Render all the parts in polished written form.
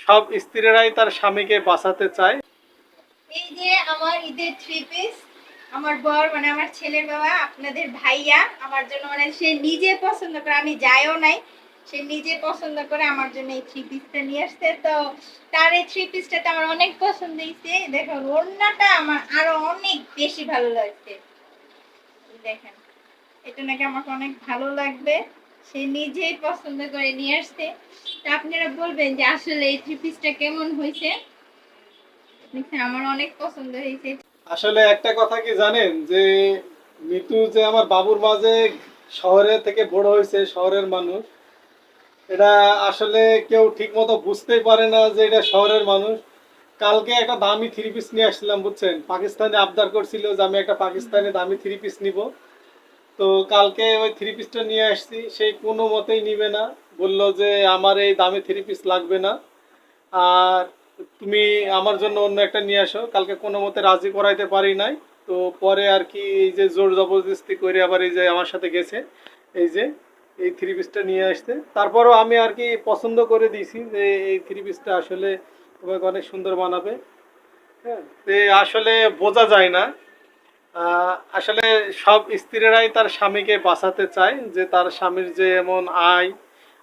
সব স্ত্রীরাই তার স্বামীকে বাঁচাতে চায়। এই যে আমার ঈদের থ্রি পিস, আমার বর মানে আমার ছেলের বাবা আপনাদের ভাইয়া আমার জন্য মানে সে নিজে পছন্দ করে, আমি যাইও নাই, সে নিজে পছন্দ করে আমার জন্য এই থ্রি পিসটা নিয়ে আসছে। তো তার এই থ্রি পিসটা আমার অনেক পছন্দ হয়েছে। দেখুন ওড়নাটা আমার আরো অনেক বেশি ভালো লাগছে। দেখেন এটা নাকি আমাকে অনেক ভালো লাগবে, সে নিজেই পছন্দ করে নিয়ে আসছে। তা আপনারা বলবেন যে আসলে এই থ্রি পিসটা কেমন হয়েছে। আমার অনেক পছন্দ হয়েছে। আসলে একটা কথা কি জানেন, যে মিতু যে আমার বাবুর মাঝে শহরে থেকে বড় হয়েছে, শহরের মানুষ, এটা আসলে কেউ ঠিক মতো বুঝতেই পারে না যে এটা শহরের মানুষ। কালকে একটা দামি থ্রি পিস নিয়ে আসছিলাম, বুঝছেন, পাকিস্তানে আবদার করছিল যে আমি একটা পাকিস্তানি দামি থ্রি পিস নিব। তো কালকে ওই থ্রি পিসটা নিয়ে আসছি, সেই কোনো মতেই নিবে না, বলল যে আমার এই দামি থ্রি পিস লাগবে না, আর তুমি আমার জন্য অন্য একটা নিয়ে আসো। কালকে কোনো মতে রাজি করাইতে পারি নাই। তো পরে আর কি এই যে জোর জবরদস্তি করে আবার এই যে আমার সাথে গেছে, এই যে এই থ্রি পিসটা নিয়ে আসতে। তারপরও আমি আর কি পছন্দ করে দিয়েছি যে এই থ্রি পিসটা আসলে তোমাকে অনেক সুন্দর মানাবে। হ্যাঁ, তো আসলে বোঝা যায় না, আসলে সব স্ত্রীরাই তার স্বামীকে বাঁচাতে চায়, যে তার স্বামীর যে এমন আয়,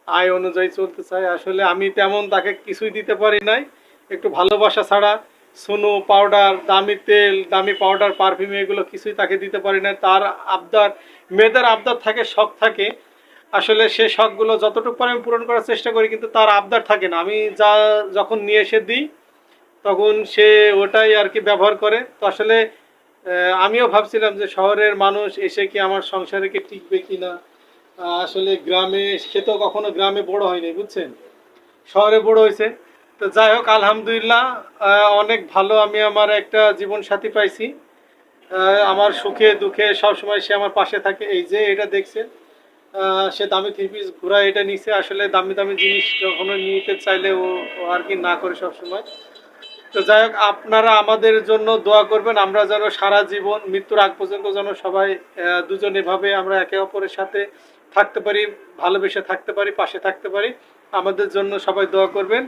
আয় অনুযায়ী চলতে চায়। আসলে আমি তেমন তাকে কিছুই দিতে পারি নাই, একটু ভালোবাসা ছাড়া। সুনো, পাউডার, দামি তেল, দামি পাউডার, পারফিউম, এগুলো কিছুই তাকে দিতে পারি না। তার আবদার, মেয়েদের আবদার থাকে, শখ থাকে, আসলে সে শখগুলো যতটুকু পারে আমি পূরণ করার চেষ্টা করি, কিন্তু তার আবদার থাকে না। আমি যা যখন নিয়ে এসে দিই তখন সে ওটাই আর কি ব্যবহার করে। তো আসলে আমিও ভাবছিলাম যে শহরের মানুষ এসে কি আমার সংসারে কি টিকবে কিনা। আসলে গ্রামে, সে তো কখনো গ্রামে বড় হয়নি, বুঝছেন, শহরে বড় হয়েছে। তো যাই হোক, আলহামদুলিল্লাহ, অনেক ভালো। আমি আমার একটা জীবন সাথী পাইছি, আমার সুখে দুঃখে সবসময় সে আমার পাশে থাকে। এই যে এটা দেখছেন, সে দামি থ্রি পিস ঘোরা এটা নিচে। আসলে দামি দামি জিনিস কখনো নিতে চাইলে ও আর কি না করে সবসময়। তো যাই হোক, আপনারা আমাদের জন্য দোয়া করবেন, আমরা যেন সারা জীবন মৃত্যুর আগ পর্যন্ত যেন সবাই দুজন এভাবে আমরা একে অপরের সাথে থাকতে পারি, ভালোবেসে থাকতে পারি, পাশে থাকতে পারি। আমাদের জন্য সবাই দোয়া করবেন।